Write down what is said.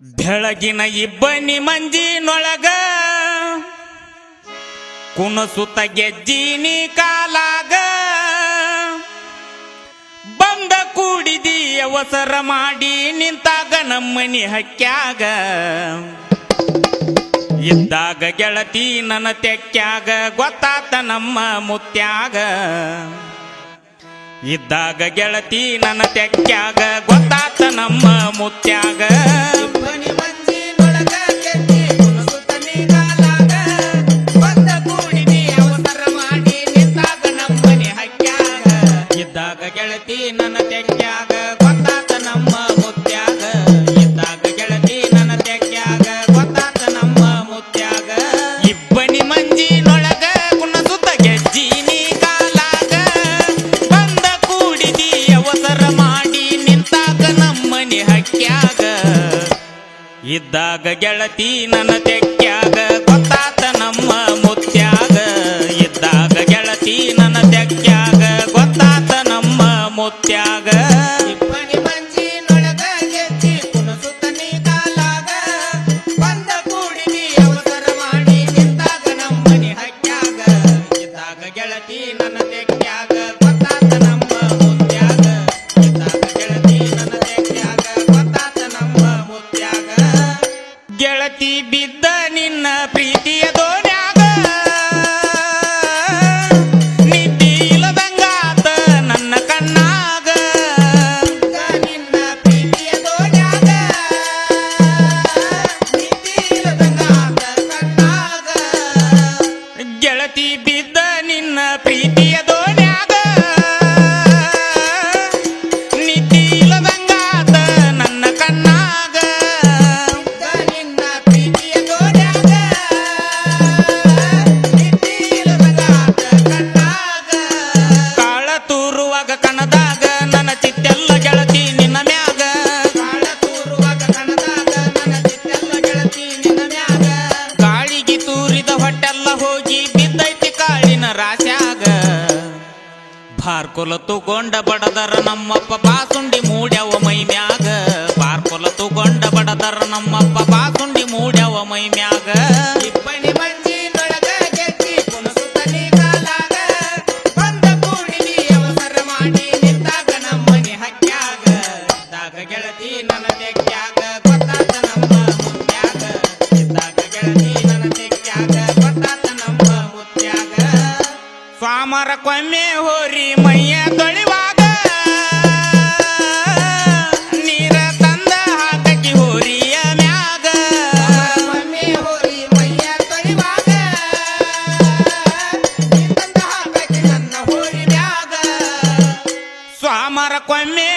ಬೆಳಗಿನ ಇಬ್ಬನಿ ಮಂಜಿನೊಳಗ ಕುಣಸುತ್ತ ಗೆಜ್ಜಿನಿ ಕಾಲಾಗ ಬಂದ ಕೂಡಿದಿ ಅವಸರ ಮಾಡಿ ನಿಂತಾಗ ನಮ್ಮನಿ ಹಕ್ಕ್ಯಾಗ ಇದ್ದಾಗ ಗೆಳತಿ ನನ್ನ ತೆಕ್ಕ್ಯಾಗ ಗೊತ್ತಾತ ನಮ್ಮ ಮುತ್ಯಾಗ ಇದ್ದಾಗ ಗೆಳತಿ ನನ್ನ ತೆಕ್ಕ್ಯಾಗ ಗೊತ್ತಾತ ನಮ್ಮ ಮುತ್ಯಾಗ ಇದ್ದಾಗ ಗೆಳತಿ ನನ್ನ ತೆಕ್ಕ್ಯಾಗ ಗೊತ್ತಾತ ನಮ್ಮ ಮುತ್ಯಾಗ ಇದ್ದಾಗ ಗೆಳತಿ ನನ್ನ ತೆಕ್ಕ್ಯಾಗ ಗೊತ್ತಾತ ನಮ್ಮ ಮುತ್ಯಾಗ ಇಬ್ಬನಿ ಮಂಜಿನೊಳಗ ಕುಣಸುತ್ತ ಗೆಜ್ಜಿನಿ ಕಾಲಾಗ ಬಂದ ಕೂಡಿದಿ ಅವಸರ ಮಾಡಿ ನಿಂತಾಗ ನಮ್ಮನಿ ಹಕ್ಕ್ಯಾಗ ಇದ್ದಾಗ ಗೆಳತಿ ನನ್ನ ತೆಕ್ಕ್ಯಾಗ ಗೊತ್ತಾತ ನಮ್ಮ ಮುತ್ಯಾಗ ಇದ್ದಾಗ ಗೆಳತಿ ನನ್ನ ತೆಕ್ಕ್ಯಾಗ ಗೊತ್ತಾತ ನಮ್ಮ ಮುತ್ಯಾಗ ಇಬ್ಬನಿ ಮಂಜಿನೊಳಗ ಗೆಜ್ಜಿ ಕುಣಸುತ್ತ ನೀ ಕಾಲಾಗ ಬಂದ ಕೂಡಿದಿ ಅವಸರ ಮಾಡಿ ನಿಂತಾಗ ನಮ್ಮನಿ ಹಕ್ಕ್ಯಾಗ ಇದ್ದಾಗ ಗೆಳತಿ ನನ್ನ ತೆಕ್ಕ್ಯಾಗ ಗೊತ್ತಾತ ನಮ್ಮ ಮುತ್ಯಾಗ ಇದ್ದಾಗ ಗೆಳತಿ ನನ್ನ ತೆಕ್ಕ್ಯಾಗ ಗೊತ್ತಾತ ನಮ್ಮ ಮುತ್ಯಾಗ ಗೆಳತಿ ಬಿದ್ದ ನಿನ್ನ ಪ್ರೀತಿಯ ದೋಣ್ಯಾಗ ನಿದ್ದಿ ಇಲ್ಲದಂಗಾತ ನನ್ನ ಕಣ್ಣಾಗ ನಿನ್ನ ಪ್ರೀತಿಯ ದೋಣ್ಯಾಗ ನಿದ್ದಿ ಇಲ್ಲದಂಗಾತ ಕಣ್ಣಾಗ ಗೆಳತಿ ಬಿದ್ದ ನಿನ್ನ ಪ್ರೀತಿಯ ದೋಣ್ಯಾಗ ನಿದ್ದಿ ಇಲ್ಲದಂಗಾತ ನನ್ನ ಕಣ್ಣಾಗ ನಿನ್ನ ಪ್ರೀತಿಯ ದೋಣ್ಯಾಗ ನಿದ್ದಿ ಇಲ್ಲದಂಗಾತ ಕಣ್ಣಾಗ ಕಾಳ ತೂರುವಾಗ ಕಣದಾಗ ನನ್ನ ಚಿತ್ತೆಲ್ಲ ಗೆಳತಿ ನಿನ್ನ ಮ್ಯಾಗ ಕಾಳ ತೂರುವಾಗ ಕಣದಾಗ ನನ್ನ ಚಿತ್ತೆಲ್ಲ ಗೆಳತಿ ನಿನ್ನ ಮ್ಯಾಗ ಕಾಳಿಗೆ ತೂರಿದ ಹೊಟ್ಟೆಲ್ಲ ಹೋಗಿ ಬಿದ್ದೈತಿ ಕಾಳಿನ ರಾಶ್ಯಾಗ ಬಾರ್ಕೊಲ ತಗೊಂಡ ಬಡದರ ನಮ್ಮಪ್ಪ ಬಾಸುಂಡಿ ಮೂಡ್ಯವ ಮೈ ಮ್ಯಾಗ ಬಾರ್ಕೊಲ ತಗೊಂಡ ಬಡದರ ನಮ್ಮಪ್ಪ ಬಾಸುಂಡಿ ಮೂಡ್ಯವ ಮೈ ಮ್ಯಾಗ ಇಬ್ಬನಿ ಮಂಜಿನೊಳಗ ಗೆಜ್ಜಿ ಕುಣಸುತ್ತ ನೀ ಕಾಲಾಗ ಬಂದ ಕೂಡಿದಿ ಅವಸರ ಮಾಡಿ ನಿಂತಾಗ ನಮ್ಮನಿ ಹಕ್ಕ್ಯಾಗ ಇದ್ದಾಗ ಗೆಳತಿ ನನ್ನ ತೆಕ್ಕ್ಯಾಗ ಗೊತ್ತಾತ ನಮ್ಮ ಮುತ್ಯಾಗ ಇದ್ದಾಗ ಗೆಳತಿ ನನ್ನ ತೆಕ್ಕ್ಯಾಗ ಗೊತ್ತಾತ ನಮ್ಮ ಮುತ್ಯಾಗ ಸ್ವಾಮರಕ್ಕೊಮ್ಮೆ ಹೋರಿ ಮೈಯ ತೊಳಿವಾಗ ನೀರ ತಂದ ಹಾಕಿ ಹೋರಿಯ ಮ್ಯಾಗ ಒಮ್ಮೆ ಹೋರಿ ಮೈಯ ತೊಳಿವಾಗ ನೀ ತಂದ ಹಾಕಿ ನನ್ನ ಹೋರಿ ಮ್ಯಾಗ ಸ್ವಾಮರಕ್ಕೊಮ್ಮೆ